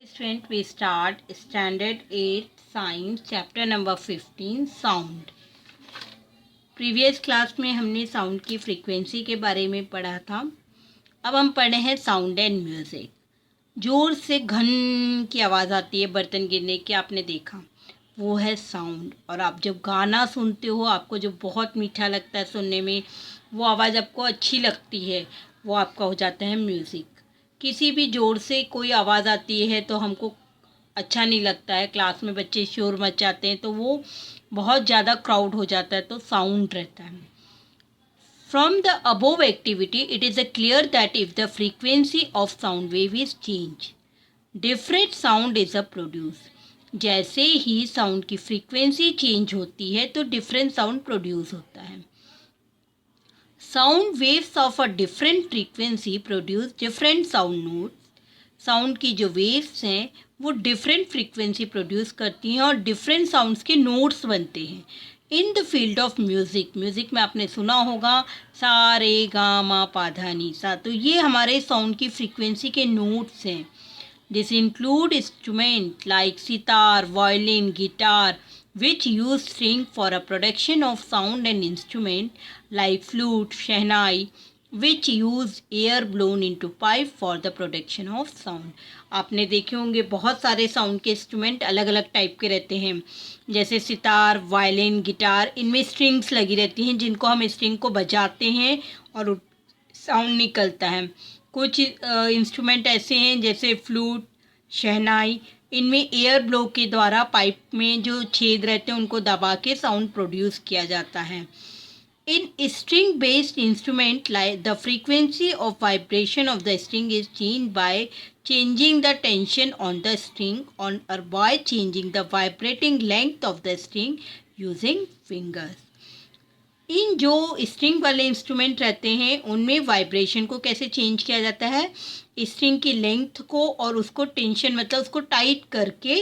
Student, we start Standard 8 Science Chapter number 15 Sound. Previous class में हमने sound की frequency के बारे में पढ़ा था. अब हम पढ़े हैं साउंड एंड म्यूज़िक. ज़ोर से घन की आवाज़ आती है बर्तन गिरने की, आपने देखा, वो है साउंड. और आप जब गाना सुनते हो, आपको जो बहुत मीठा लगता है सुनने में, वो आवाज़ आपको अच्छी लगती है, वो आपका हो जाता है म्यूज़िक. किसी भी ज़ोर से कोई आवाज़ आती है तो हमको अच्छा नहीं लगता है. क्लास में बच्चे शोर मचाते हैं तो वो बहुत ज़्यादा क्राउड हो जाता है, तो साउंड रहता है. From the above activity, it is clear that if the frequency of sound wave is changed, different sound is produced. जैसे ही साउंड की फ्रीक्वेंसी चेंज होती है तो डिफरेंट साउंड प्रोड्यूस होता है. Sound waves of a different frequency produce different sound notes. Sound की जो waves हैं वो डिफरेंट फ्रीक्वेंसी प्रोड्यूस करती हैं और डिफरेंट साउंड्स के नोट्स बनते हैं. In the field of music में आपने सुना होगा सा रे गा मा पा धा नी सा, तो ये हमारे साउंड की फ्रीक्वेंसी के नोट्स हैं. This include instrument like sitar, violin, guitar, which use string for a production of sound, and instrument like flute, shehnai, which use air blown into pipe for the production of sound. आपने देखे होंगे बहुत सारे sound के instrument अलग अलग type के रहते हैं, जैसे सितार, वायलिन, गिटार. इनमें स्ट्रिंग्स लगी रहती हैं जिनको हम स्ट्रिंग को बजाते हैं और साउंड निकलता है. कुछ इंस्ट्रूमेंट ऐसे हैं जैसे फ्लूट, शहनाई, इनमें एयर ब्लो के द्वारा पाइप में जो छेद रहते हैं उनको दबा के साउंड प्रोड्यूस किया जाता है. In string based instrument like the frequency of vibration of the string is change bye changing the tension on the string or by changing the vibrating length of the string using fingers. इन जो string वाले instrument रहते हैं उनमें vibration को कैसे change किया जाता है, स्ट्रिंग की लेंथ को और उसको टेंशन मतलब उसको टाइट करके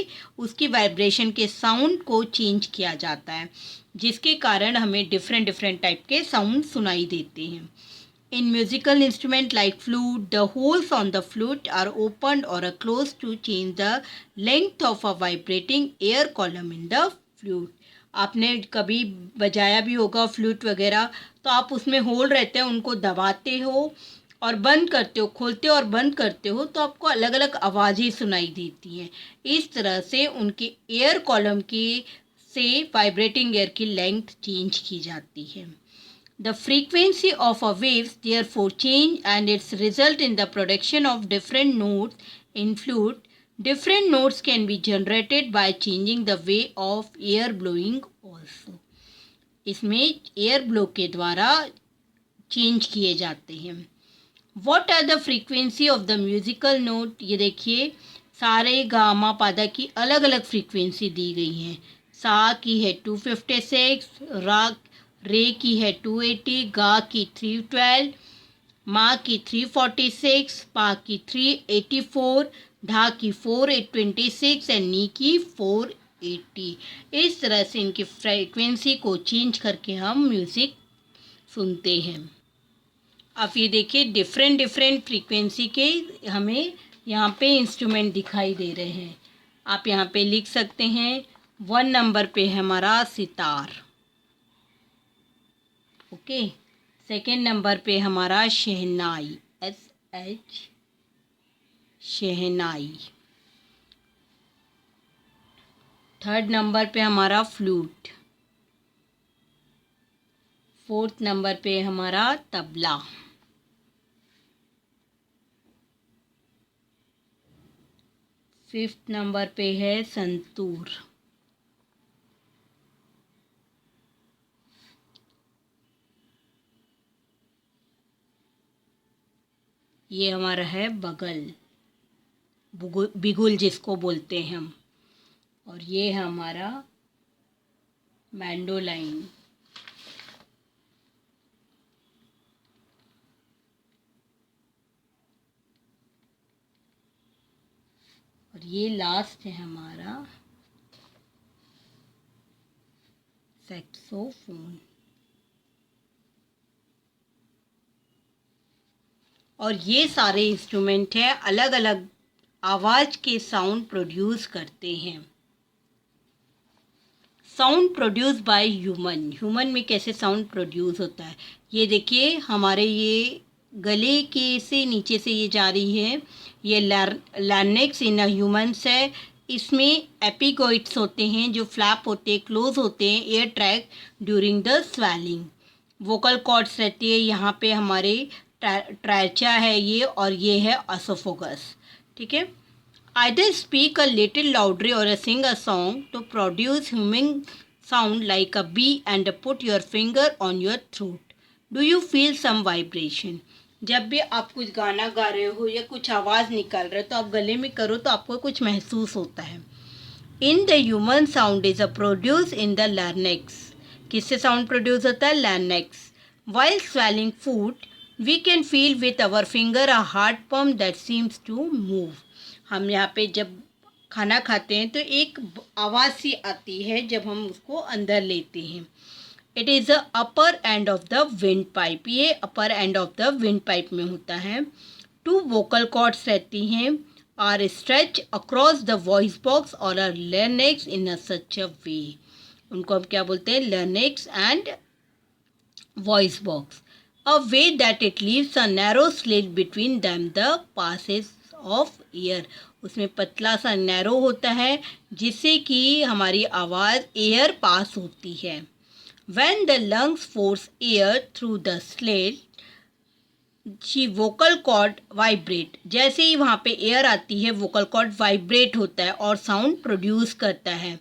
उसकी वाइब्रेशन के साउंड को चेंज किया जाता है, जिसके कारण हमें डिफरेंट डिफरेंट टाइप के साउंड सुनाई देते हैं. In musical instrument like flute, the holes on the flute are opened or closed to change the length of a vibrating air column in the flute. आपने कभी बजाया भी होगा फ्लूट वगैरह, तो आप उसमें होल रहते हैं, उनको दबाते हो और बंद करते हो, खोलते हो और बंद करते हो, तो आपको अलग अलग आवाज़ें सुनाई देती हैं. इस तरह से उनके एयर कॉलम की से वाइब्रेटिंग एयर की लेंथ चेंज की जाती है. The frequency of a wave therefore change and its result in the production of different notes in flute. Different notes can be generated by changing the way of air blowing also. इसमें air blow के द्वारा change किए जाते हैं. What are the frequency of the musical note? ये देखिए, सारे गा मा पा धा की अलग अलग फ्रीक्वेंसी दी गई हैं. सा की है 256, रे की है 280, गा की 312, मा की 346, पा की 384, धा की 426 एंड नी की 480. इस तरह से इनकी फ्रीक्वेंसी को चेंज करके हम म्यूज़िक सुनते हैं. अब ये देखिए डिफरेंट डिफरेंट फ्रीक्वेंसी के हमें यहाँ पे इंस्ट्रूमेंट दिखाई दे रहे हैं. आप यहाँ पे लिख सकते हैं. 1 नंबर पे है हमारा सितार, ओके. सेकेंड नंबर पे हमारा शहनाई, SH शहनाई. थर्ड नंबर पे हमारा फ्लूट. फोर्थ नंबर पे हमारा तबला. फिफ्थ नंबर पे है संतूर. ये हमारा है बगल, बिगुल जिसको बोलते हैं हम. और ये है हमारा मैंडोलाइन. और ये लास्ट है हमारा सैक्सोफोन. और ये सारे इंस्ट्रूमेंट हैं अलग अलग आवाज़ के साउंड प्रोड्यूस करते हैं। साउंड प्रोड्यूस बाय ह्यूमन में कैसे साउंड प्रोड्यूस होता है, ये देखिए हमारे ये गले के से नीचे से ये जा रही है, ये लैरिंक्स इन ह्यूमन्स है। इसमें एपिगॉइड्स होते हैं जो फ्लैप होते हैं, क्लोज होते हैं air track during the swelling. Vocal cords रहती है यहाँ पे हमारे ट्रैचा है ये, और ये है एसोफेगस। ठीक है, either speak a little louder or sing a song to produce humming sound like a bee and put your finger on your throat. Do you feel some vibration? जब भी आप कुछ गाना गा रहे हो या कुछ आवाज़ निकाल रहे हो तो आप गले में करो तो आपको कुछ महसूस होता है। In the human sound is a produce in the larynx. किससे साउंड प्रोड्यूस होता है? Larynx. While swelling food we can feel with our finger a heart pump that seems to move. हम यहाँ पे जब खाना खाते हैं तो एक आवाज़ सी आती है जब हम उसको अंदर लेते हैं। It is the upper end of the wind pipe, ये upper end of the wind pipe में होता है। 2 वोकल कॉर्ड्स रहती हैं, are stretch across the voice box और are larynx in a such a way. उनको हम क्या बोलते हैं? Larynx and voice box. A way that it leaves a narrow slit between them the passes of air. उसमें पतला सा narrow होता है जिससे कि हमारी आवाज़ एयर पास होती है। When the lungs force air through the slit, ची वोकल कॉर्ड वाइब्रेट। जैसे ही वहाँ पे एयर आती है वोकल कॉर्ड वाइब्रेट होता है और साउंड प्रोड्यूस करता है।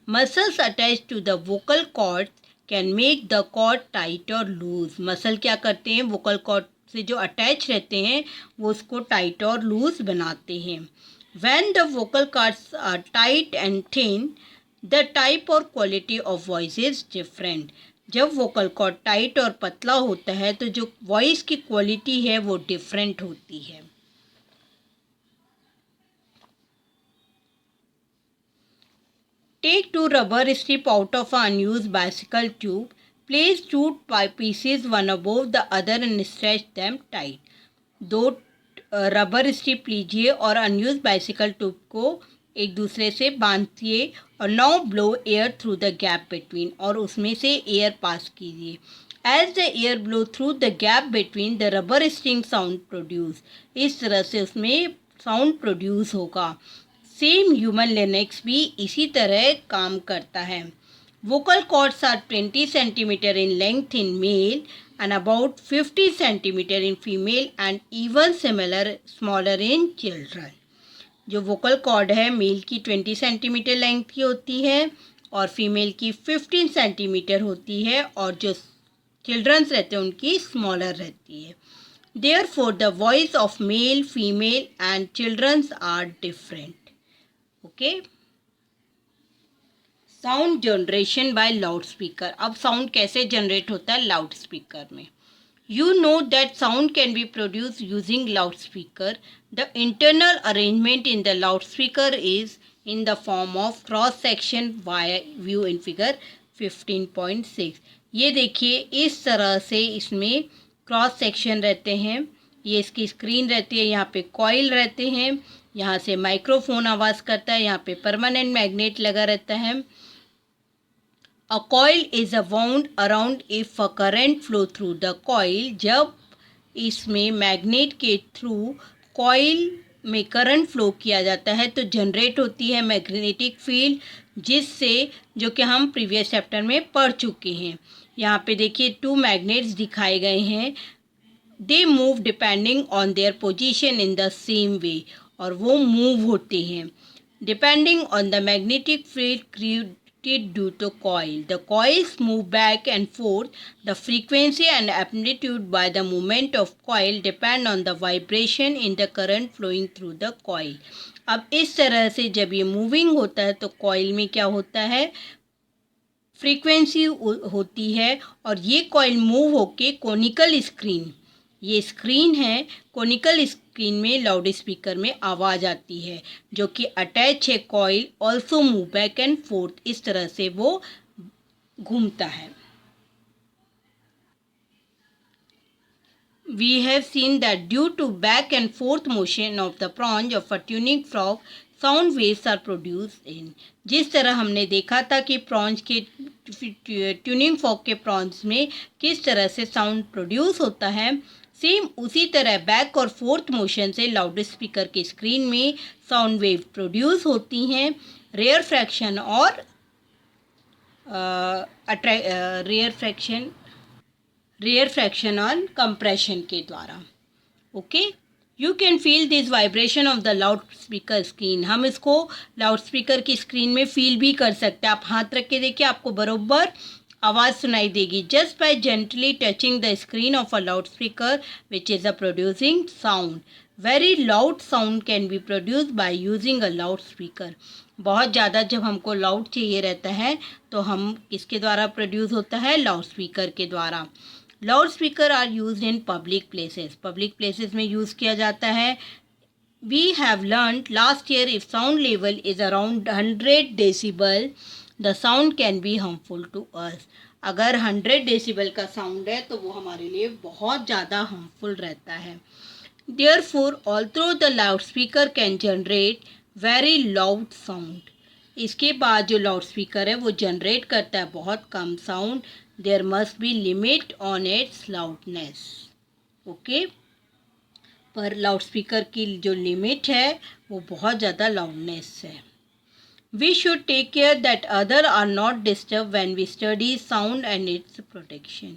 Muscles attach to the vocal cord can make the cord tight और लूज। मसल क्या करते हैं? वोकल कॉर्ड से जो अटैच रहते हैं वो उसको टाइट और लूज बनाते हैं। When the vocal cords are tight and thin the type और quality of voice is different. जब वोकल कॉर्ड टाइट और पतला होता है तो जो वॉइस की क्वालिटी है वो डिफरेंट होती है। Take 2 rubber strip out of an unused bicycle tube. Place 2 pieces one above the other and stretch them tight. 2 rubber strip लीजिए और अनयूज बाइसिकल ट्यूब को एक दूसरे से बांधिए और now blow air through the gap between, और उसमें से एयर पास कीजिए। As the air blow through the gap between the rubber string sound produce. इस तरह से उसमें साउंड प्रोड्यूस होगा। सेम ह्यूमन लैरिंक्स भी इसी तरह काम करता है। Vocal cords are 20 centimetre in length in male and about 50 centimeter in female and even smaller in children. जो वोकल कॉर्ड है मेल की 20 सेंटीमीटर लेंथ की होती है और फीमेल की 15 सेंटीमीटर होती है, और जो चिल्ड्रंस रहते हैं उनकी स्मॉलर रहती है। Therefore the voice of male, female and children's are different. Okay? Sound generation by loud speaker. अब साउंड कैसे जनरेट होता है लाउड स्पीकर में? You know that sound can B produce using loud speaker. The internal arrangement in the loud speaker is in the form of cross section via view in figure 15.6। ये देखिए इस तरह से इसमें cross section रहते हैं। ये इसकी स्क्रीन रहती है, यहाँ पे कॉइल रहते हैं, यहाँ से माइक्रोफोन आवाज़ करता है, यहाँ पे परमानेंट मैग्नेट लगा रहता है। A coil is wound around if a current flow through the coil। जब इसमें मैग्नेट के थ्रू कॉइल में करंट फ्लो किया जाता है तो जनरेट होती है मैग्नेटिक फील्ड, जिससे जो कि हम प्रीवियस चैप्टर में पढ़ चुके हैं। यहाँ पे देखिए 2 मैग्नेट्स दिखाए गए हैं। They move depending on their position in the same way, और वो मूव होते हैं depending on the magnetic field due to coil. The coils move back and forth. The frequency and amplitude by the movement of coil depend on the vibration in the current flowing through the coil. अब इस तरह से जब ये moving होता है तो coil में क्या होता है? फ्रीक्वेंसी होती है, और ये कॉइल मूव होके कोनिकल स्क्रीन, ये स्क्रीन है, कोनिकल स्क्रीन में लाउड स्पीकर में आवाज़ आती है जो कि अटैच है coil, also move back and fourth. इस तरह से वो घूमता है। We have seen that due to back and forth motion of the pronge of a tuning fork, sound waves are produce in. जिस तरह हमने देखा था कि प्रॉन्ज के ट्यूनिंग फॉक के प्रॉन्ज में किस तरह से साउंड प्रोड्यूस होता है, सेम उसी तरह बैक और फोर्थ मोशन से लाउड स्पीकर के स्क्रीन में साउंड वेव प्रोड्यूस होती हैं रेयर फ्रैक्शन और रेयर फ्रैक्शन और कंप्रेशन के द्वारा। Okay, you can feel this vibration of the loud speaker screen. हम इसको लाउड स्पीकर की स्क्रीन में फील भी कर सकते हैं। आप हाथ रख के देखिए, आपको बरोबर आवाज़ सुनाई देगी just by gently touching the screen of a loud speaker which is a producing sound. Very loud sound can be produced by using a loud speaker. बहुत ज़्यादा जब हमको लाउड चाहिए रहता है तो हम किसके द्वारा प्रोड्यूस होता है, लाउड स्पीकर के द्वारा। Loud speaker are use in public places. Public places में यूज़ किया जाता है। We have learn last year if sound level is around 100 decibel the sound can be harmful to us. अगर 100 decibel का sound है तो वो हमारे लिए बहुत ज़्यादा हार्मफुल रहता है। Therefore although the loud speaker can generate very loud sound. इसके बाद जो लाउड स्पीकर है वो जनरेट करता है बहुत कम sound. There must be limit on its loudness. Okay, पर लाउड स्पीकर की जो लिमिट है वो बहुत ज़्यादा लाउडनेस है। We should take care that other are not disturb when we study sound and its protection.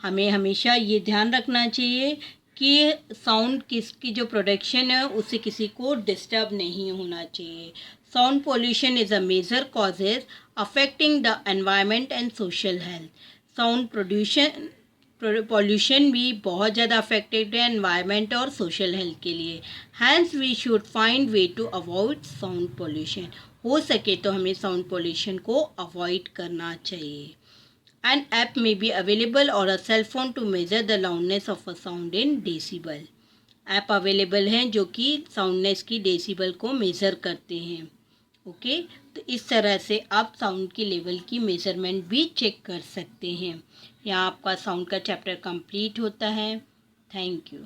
हमें हमेशा ये ध्यान रखना चाहिए कि साउंड किसकी जो प्रोडक्शन है उससे किसी को डिस्टर्ब नहीं होना चाहिए। Sound pollution is a major causes affecting the environment and social health. Sound pollution भी बहुत ज़्यादा अफेक्टेड है एनवायरनमेंट और सोशल हेल्थ के लिए। Hence we should find way to avoid sound pollution. हो सके तो हमें साउंड पॉल्यूशन को अवॉइड करना चाहिए। An app may be available or a cell phone to measure the loudness of a sound in decibel. App available हैं जो कि साउंडनेस की डेसिबल को मेज़र करते हैं। ओके, तो इस तरह से आप साउंड की लेवल की मेज़रमेंट भी चेक कर सकते हैं। यहाँ आपका साउंड का चैप्टर कंप्लीट होता है। Thank you.